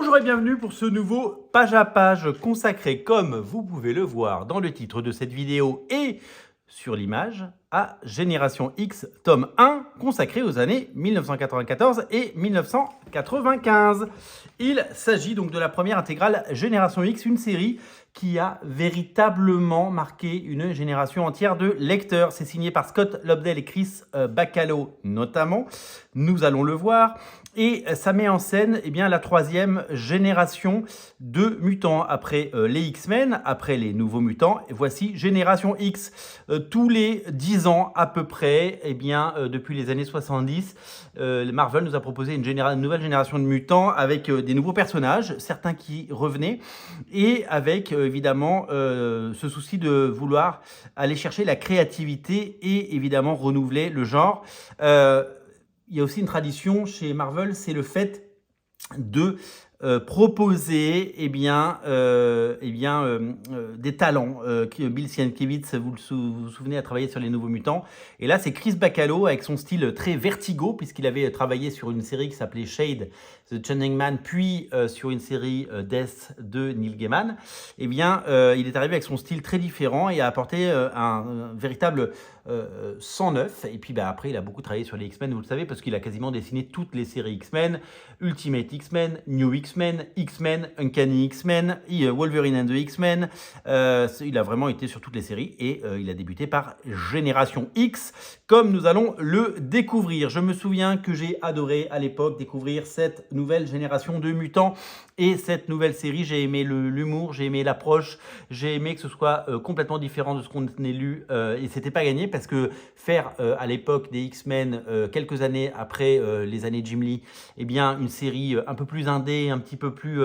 Bonjour et bienvenue pour ce nouveau page à page consacré, comme vous pouvez le voir dans le titre de cette vidéo et sur l'image, à Génération X, tome 1, consacré aux années 1994 et 1995. Il s'agit donc de la première intégrale Génération X, une série qui a véritablement marqué une génération entière de lecteurs. C'est signé par Scott Lobdell et Chris Bachalo notamment, nous allons le voir. Et ça met en scène la troisième génération de mutants. Après les X-Men, après les nouveaux mutants, voici Génération X. Tous les 10 ans à peu près, depuis les années 70, Marvel nous a proposé une nouvelle génération de mutants avec des nouveaux personnages, certains qui revenaient, et avec évidemment ce souci de vouloir aller chercher la créativité et évidemment renouveler le genre. Il y a aussi une tradition chez Marvel, c'est le fait de proposer des talents. Bill Sienkiewicz, vous vous souvenez, a travaillé sur les Nouveaux Mutants. Et là, c'est Chris Bachalo avec son style très vertigo, puisqu'il avait travaillé sur une série qui s'appelait Shade, The Changing Man, puis sur une série Death de Neil Gaiman. Il est arrivé avec son style très différent et a apporté un véritable 109. Et puis après, il a beaucoup travaillé sur les X-Men, vous le savez, parce qu'il a quasiment dessiné toutes les séries X-Men, Ultimate X-Men, New X-Men, X-Men, Uncanny X-Men, Wolverine and the X-Men. Il a vraiment été sur toutes les séries et il a débuté par Génération X, comme nous allons le découvrir. Je me souviens que j'ai adoré à l'époque découvrir cette nouvelle génération de mutants et cette nouvelle série. J'ai aimé l'humour, j'ai aimé l'approche, j'ai aimé que ce soit complètement différent de ce qu'on ait lu et c'était pas gagné parce que faire à l'époque des X-Men, quelques années après les années Jim Lee, une série un peu plus indé, un petit peu plus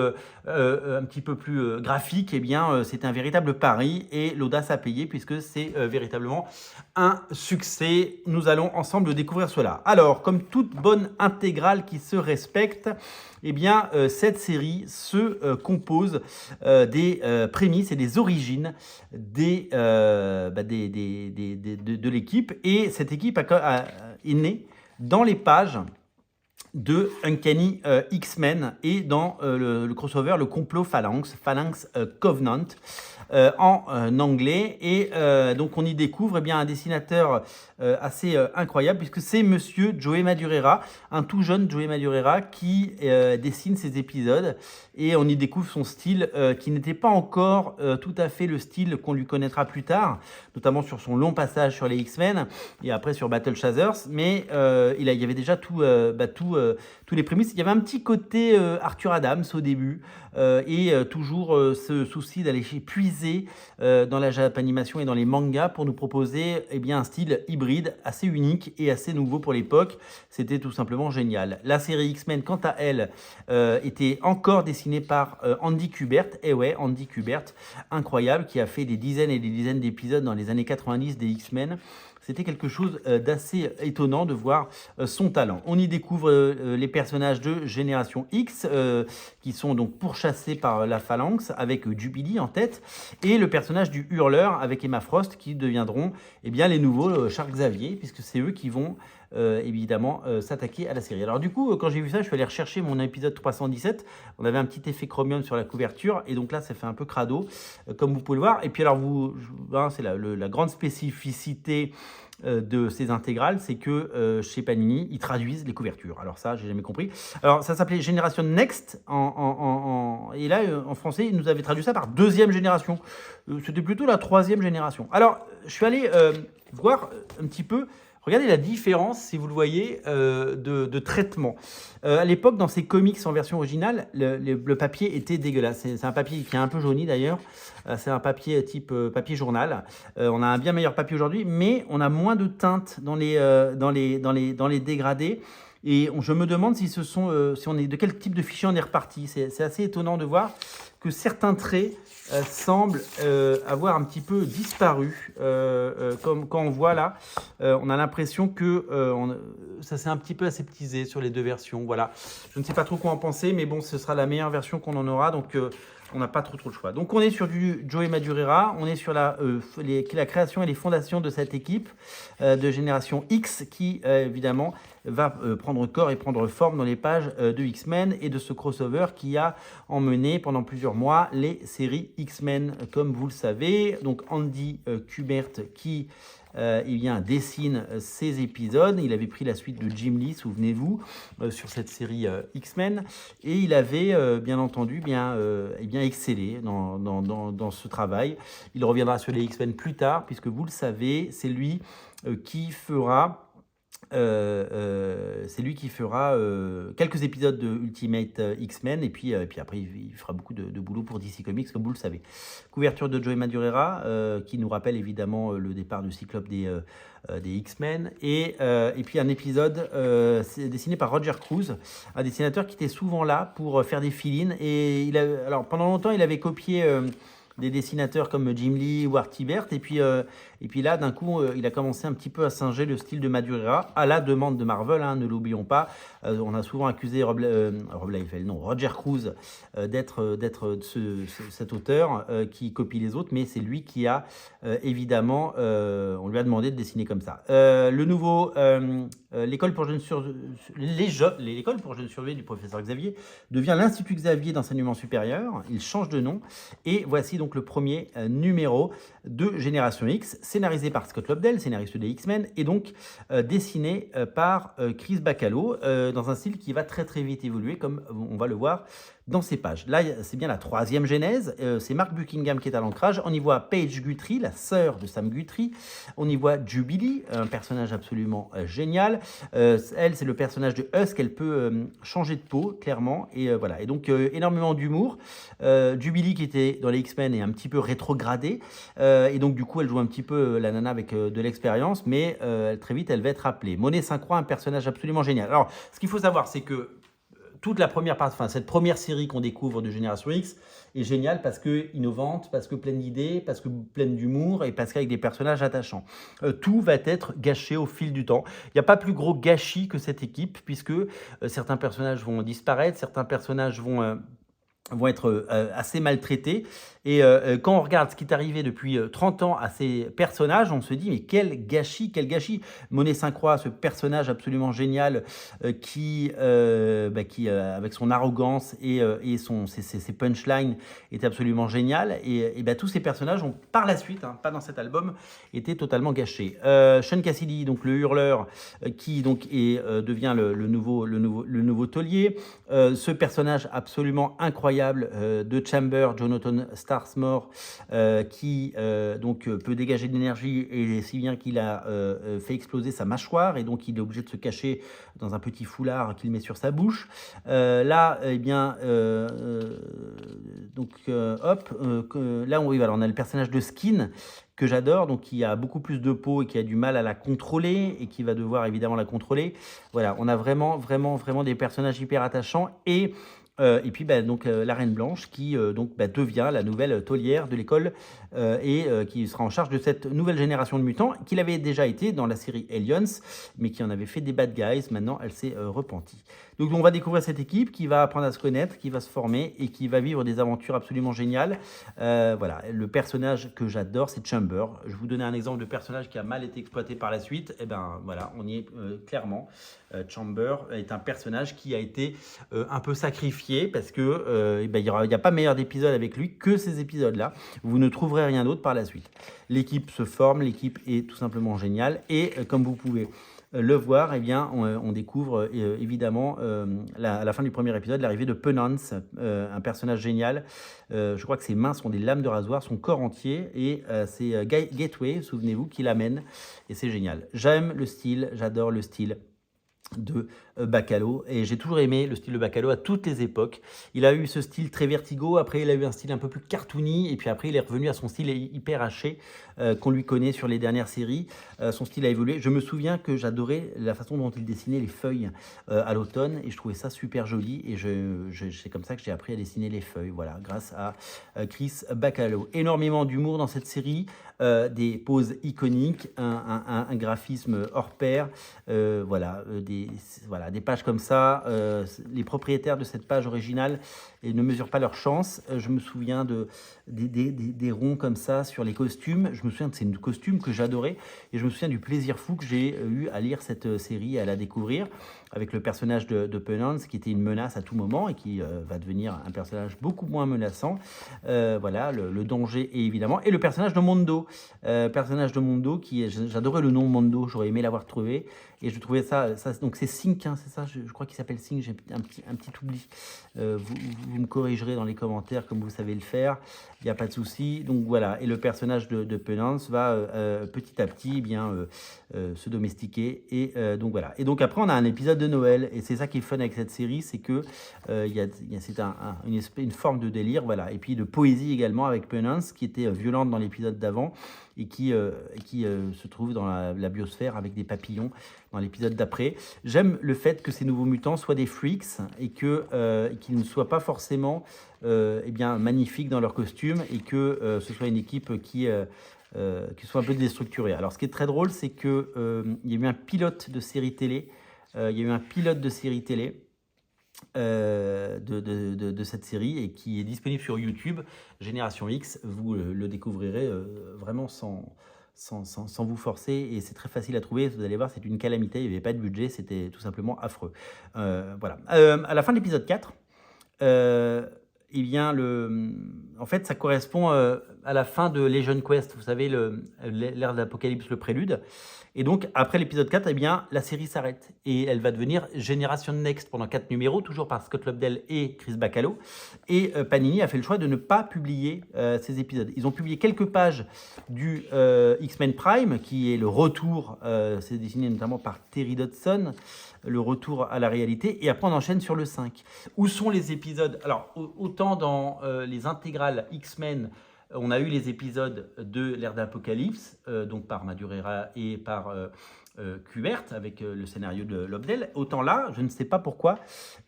graphique, c'était un véritable pari et l'audace à payer puisque c'est véritablement un succès. Nous allons ensemble découvrir cela. Alors, comme toute bonne intégrale qui se respecte, cette série se compose des prémices et des origines de l'équipe. Et cette équipe est née dans les pages de Uncanny X-Men et dans le crossover, le complot Phalanx Covenant en anglais. Et donc on y découvre un dessinateur assez incroyable puisque c'est monsieur Joey Madureira, un tout jeune Joey Madureira qui dessine ces épisodes et on y découvre son style qui n'était pas encore tout à fait le style qu'on lui connaîtra plus tard, notamment sur son long passage sur les X-Men et après sur Battle Chasers, mais il y avait déjà tous les prémices. Il y avait un petit côté Arthur Adams au début et toujours ce souci d'aller puiser dans la Japanimation et dans les mangas pour nous proposer un style hybride assez unique et assez nouveau pour l'époque. C'était tout simplement génial. La série X-Men, quant à elle, était encore dessinée par Andy Kubert. Et ouais, Andy Kubert, incroyable, qui a fait des dizaines et des dizaines d'épisodes dans les années 90 des X-Men. C'était quelque chose d'assez étonnant de voir son talent. On y découvre les personnages de Génération X qui sont donc pourchassés par la Phalanx avec Jubilee en tête et le personnage du Hurleur avec Emma Frost qui deviendront les nouveaux Charles Xavier puisque c'est eux qui vont s'attaquer à la série. Alors du coup, quand j'ai vu ça, je suis allé rechercher mon épisode 317. On avait un petit effet chromium sur la couverture et donc là, ça fait un peu crado, comme vous pouvez le voir. Et puis alors, c'est la grande spécificité de ces intégrales, c'est que chez Panini, ils traduisent les couvertures. Alors ça, j'ai jamais compris. Alors ça s'appelait Génération Next et là, en français, ils nous avaient traduit ça par deuxième génération. C'était plutôt la troisième génération. Alors, je suis allé voir un petit peu. Regardez la différence, si vous le voyez, de traitement. À l'époque, dans ces comics en version originale, le papier était dégueulasse. C'est un papier qui est un peu jauni d'ailleurs. C'est un papier type papier journal. On a un bien meilleur papier aujourd'hui, mais on a moins de teintes dans les dégradés. Et je me demande si de quel type de fichier on est reparti. C'est assez étonnant de voir que certains traits semblent avoir un petit peu disparu. Comme quand on voit là, on a l'impression que ça s'est un petit peu aseptisé sur les deux versions. Voilà. Je ne sais pas trop quoi en penser, mais bon, ce sera la meilleure version qu'on en aura. Donc On n'a pas trop le choix. Donc on est sur du Joey Madureira, on est sur la création et les fondations de cette équipe de Génération X qui évidemment va prendre corps et prendre forme dans les pages de X-Men et de ce crossover qui a emmené pendant plusieurs mois les séries X-Men comme vous le savez. Donc Andy Kubert qui dessine ces épisodes. Il avait pris la suite de Jim Lee, souvenez-vous, sur cette série X-Men. Et il avait, bien entendu, excellé dans ce travail. Il reviendra sur les X-Men plus tard, puisque vous le savez, c'est lui qui fera... quelques épisodes de Ultimate X-Men et puis après il fera beaucoup de boulot pour DC Comics comme vous le savez. Couverture de Joey Madureira qui nous rappelle évidemment le départ du Cyclope des X-Men et puis un épisode dessiné par Roger Cruz, un dessinateur qui était souvent là pour faire des fill-in et alors pendant longtemps il avait copié des dessinateurs comme Jim Lee ou Art Ebert. Et puis là, d'un coup, il a commencé un petit peu à singer le style de Madureira, à la demande de Marvel, hein, ne l'oublions pas. On a souvent accusé Roger Cruz d'être cet auteur qui copie les autres, mais c'est lui qui a, évidemment, on lui a demandé de dessiner comme ça. L'école pour jeunes surveillés du professeur Xavier devient l'Institut Xavier d'enseignement supérieur. Il change de nom. Et voici donc le premier numéro de Génération X, scénarisé par Scott Lobdell, scénariste des X-Men, et donc dessiné par Chris Bachalo, dans un style qui va très très vite évoluer, comme on va le voir dans ces pages. Là, c'est bien la troisième genèse. C'est Mark Buckingham qui est à l'ancrage. On y voit Paige Guthrie, la sœur de Sam Guthrie. On y voit Jubilee, un personnage absolument génial. Elle, c'est le personnage de Husk. Elle peut changer de peau, clairement. Et voilà. Et donc, énormément d'humour. Jubilee, qui était dans les X-Men, est un petit peu rétrogradée. Et donc, du coup, elle joue un petit peu la nana avec de l'expérience. Mais très vite, elle va être appelée. Monet Saint-Croix, un personnage absolument génial. Alors, ce qu'il faut savoir, c'est que toute la première partie, cette première série qu'on découvre de Génération X est géniale parce que innovante, parce que pleine d'idées, parce que pleine d'humour et parce qu'avec des personnages attachants. Tout va être gâché au fil du temps. Il n'y a pas plus gros gâchis que cette équipe puisque certains personnages vont disparaître, certains personnages vont être assez maltraités. Et quand on regarde ce qui est arrivé depuis 30 ans à ces personnages, on se dit mais quel gâchis, quel gâchis. Monet Saint-Croix, ce personnage absolument génial qui avec son arrogance et ses punchlines était absolument génial. Et tous ces personnages ont par la suite, pas dans cet album, été totalement gâchés. Sean Cassidy, donc le hurleur, qui donc devient le nouveau taulier. Ce personnage absolument incroyable de Chamber, Jonathan Starsmore, qui peut dégager de l'énergie et si bien qu'il a fait exploser sa mâchoire et donc il est obligé de se cacher dans un petit foulard qu'il met sur sa bouche. Là, on a le personnage de Skin que j'adore, donc qui a beaucoup plus de peau et qui a du mal à la contrôler et qui va devoir évidemment la contrôler. Voilà, on a vraiment des personnages hyper attachants et puis la Reine Blanche qui devient la nouvelle taulière de l'école et qui sera en charge de cette nouvelle génération de mutants qu'il avait déjà été dans la série Aliens mais qui en avait fait des bad guys. Maintenant elle s'est repentie. Donc on va découvrir cette équipe qui va apprendre à se connaître, qui va se former et qui va vivre des aventures absolument géniales. Voilà, le personnage que j'adore c'est Chamber. Je vais vous donner un exemple de personnage qui a mal été exploité par la suite. Et voilà, on y est clairement. Chamber est un personnage qui a été un peu sacrifié parce que il n'y a pas meilleur d'épisode avec lui que ces épisodes-là. Vous ne trouverez rien d'autre par la suite. L'équipe se forme, l'équipe est tout simplement géniale et comme vous pouvez le voir, on découvre évidemment à la fin du premier épisode l'arrivée de Penance, un personnage génial. Je crois que ses mains sont des lames de rasoir, son corps entier, et c'est Gateway, souvenez-vous, qui l'amène, et c'est génial. J'aime le style, j'adore le style de Bachalo et j'ai toujours aimé le style de Bachalo à toutes les époques. Il a eu ce style très vertigo, après il a eu un style un peu plus cartoony et puis après il est revenu à son style hyper haché qu'on lui connaît sur les dernières séries. Son style a évolué. Je me souviens que j'adorais la façon dont il dessinait les feuilles à l'automne et je trouvais ça super joli et c'est comme ça que j'ai appris à dessiner les feuilles, voilà, grâce à Chris Bachalo. Énormément d'humour dans cette série, des poses iconiques, un graphisme hors pair, voilà, voilà, des pages comme ça, les propriétaires de cette page originale ne mesurent pas leur chance. Je me souviens des ronds comme ça sur les costumes. Je me souviens de ces costumes que j'adorais. Et je me souviens du plaisir fou que j'ai eu à lire cette série et à la découvrir, avec le personnage de Penance, qui était une menace à tout moment et qui va devenir un personnage beaucoup moins menaçant. Voilà, le danger, et évidemment. Et le personnage de Mondo. J'adorais le nom Mondo, j'aurais aimé l'avoir trouvé. Et je trouvais ça donc c'est Sync, hein, c'est ça, je crois qu'il s'appelle Sync, j'ai un petit oubli. Vous me corrigerez dans les commentaires comme vous savez le faire, il n'y a pas de souci. Donc voilà, et le personnage de Penance va petit à petit se domestiquer. Et donc voilà. Et donc après, on a un épisode de Noël, et c'est ça qui est fun avec cette série, c'est que c'est une forme de délire, voilà. Et puis de poésie également avec Penance, qui était violente dans l'épisode d'avant, et qui se trouve dans la biosphère avec des papillons dans l'épisode d'après. J'aime le fait que ces nouveaux mutants soient des freaks et qu'ils ne soient pas forcément magnifiques dans leur costume, et que ce soit une équipe qui soit un peu déstructurée. Alors ce qui est très drôle, c'est qu'il y a eu un pilote de série télé. De cette série, et qui est disponible sur YouTube, Génération X. Vous le découvrirez vraiment sans vous forcer, et c'est très facile à trouver. Vous allez voir, c'est une calamité, il n'y avait pas de budget, c'était tout simplement affreux. Voilà. À la fin de l'épisode 4, en fait, ça correspond à la fin de Legion Quest, vous savez, l'ère d'Apocalypse, le prélude. Et donc, après l'épisode 4, la série s'arrête. Et elle va devenir Generation Next pendant 4 numéros, toujours par Scott Lobdell et Chris Bacalo. Et Panini a fait le choix de ne pas publier ces épisodes. Ils ont publié quelques pages du X-Men Prime, qui est le retour, c'est dessiné notamment par Terry Dodson, le retour à la réalité. Et après, on enchaîne sur le 5. Où sont les épisodes? Alors, autant dans les intégrales X-Men, on a eu les épisodes de l'ère d'Apocalypse, donc par Madureira et par Kubert, avec le scénario de Lobdell. Autant là, je ne sais pas pourquoi,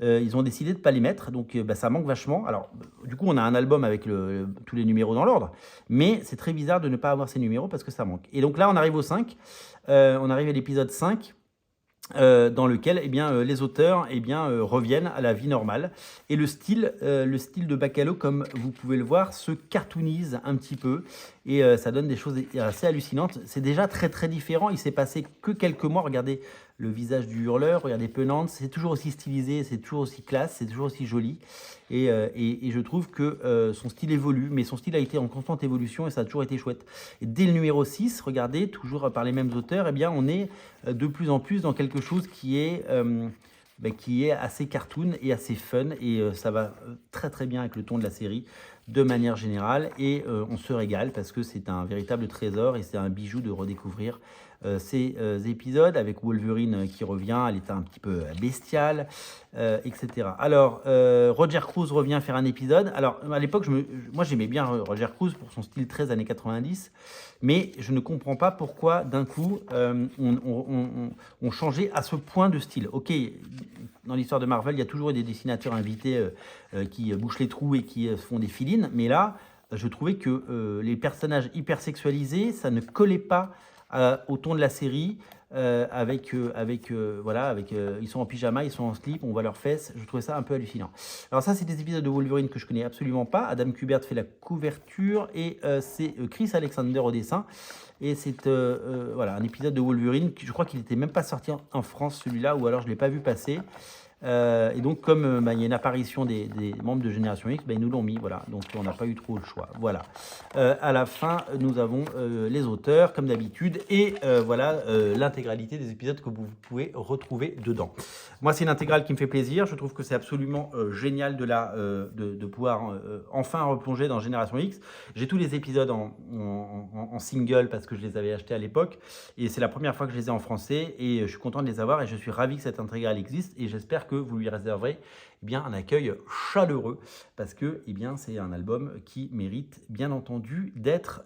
ils ont décidé de ne pas les mettre, donc ça manque vachement. Alors, du coup, on a un album avec tous les numéros dans l'ordre, mais c'est très bizarre de ne pas avoir ces numéros parce que ça manque. Et donc là, on arrive au 5, on arrive à l'épisode 5, dans lequel les auteurs reviennent à la vie normale. Et le style de Bacalo, comme vous pouvez le voir, se cartoonise un petit peu, et ça donne des choses assez hallucinantes. C'est déjà très très différent, il s'est passé que quelques mois. Regardez le visage du hurleur, regardez Penance, c'est toujours aussi stylisé, c'est toujours aussi classe, c'est toujours aussi joli. Et je trouve que son style évolue, mais son style a été en constante évolution, et ça a toujours été chouette. Et dès le numéro 6, regardez, toujours par les mêmes auteurs, on est de plus en plus dans quelque chose qui est assez cartoon et assez fun, et ça va très très bien avec le ton de la série de manière générale, et on se régale parce que c'est un véritable trésor, et c'est un bijou de redécouvrir ces épisodes, avec Wolverine qui revient à l'état un petit peu bestial, etc. Alors, Roger Cruz revient faire un épisode. Alors, à l'époque, moi j'aimais bien Roger Cruz pour son style très années 90, mais je ne comprends pas pourquoi d'un coup on changeait à ce point de style. Ok, dans l'histoire de Marvel, il y a toujours eu des dessinateurs invités qui bouchent les trous et qui font des fill-ins, mais là, je trouvais que les personnages hyper sexualisés, ça ne collait pas au ton de la série, ils sont en pyjama, ils sont en slip, on voit leurs fesses. Je trouvais ça un peu hallucinant. Alors ça, c'est des épisodes de Wolverine que je connais absolument pas. Adam Kubert fait la couverture, et c'est Chris Alexander au dessin. Et c'est un épisode de Wolverine, je crois qu'il n'était même pas sorti en France, celui-là, ou alors je ne l'ai pas vu passer. Et donc, comme il y a une apparition des membres de Génération X, ils nous l'ont mis, voilà. Donc, on n'a pas eu trop le choix. Voilà. À la fin, nous avons les auteurs, comme d'habitude, et l'intégralité des épisodes que vous pouvez retrouver dedans. Moi, c'est une intégrale qui me fait plaisir. Je trouve que c'est absolument génial de pouvoir enfin replonger dans Génération X. J'ai tous les épisodes en single parce que je les avais achetés à l'époque, et c'est la première fois que je les ai en français, et je suis content de les avoir, et je suis ravi que cette intégrale existe, et j'espère que vous lui réserverez un accueil chaleureux, parce que c'est un album qui mérite bien entendu d'être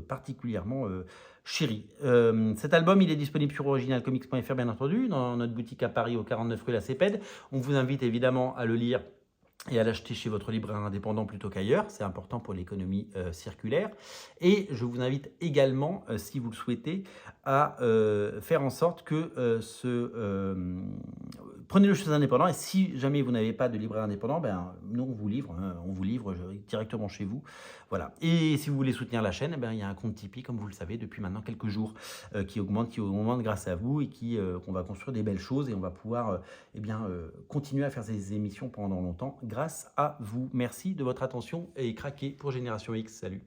particulièrement chéri. Cet album, il est disponible sur originalcomics.fr, bien entendu, dans notre boutique à Paris au 49 rue La Cépède. On vous invite évidemment à le lire et à l'acheter chez votre libraire indépendant plutôt qu'ailleurs. C'est important pour l'économie circulaire. Et je vous invite également, si vous le souhaitez, à faire en sorte que prenez-le chez un indépendant. Et si jamais vous n'avez pas de libraire indépendant, ben, nous on vous livre, hein, directement chez vous. Voilà. Et si vous voulez soutenir la chaîne, eh ben, il y a un compte Tipeee, comme vous le savez, depuis maintenant quelques jours, qui augmente grâce à vous et qu'on va construire des belles choses et on va pouvoir continuer à faire ces émissions pendant longtemps grâce à vous. Merci de votre attention et craquez pour Génération X. Salut.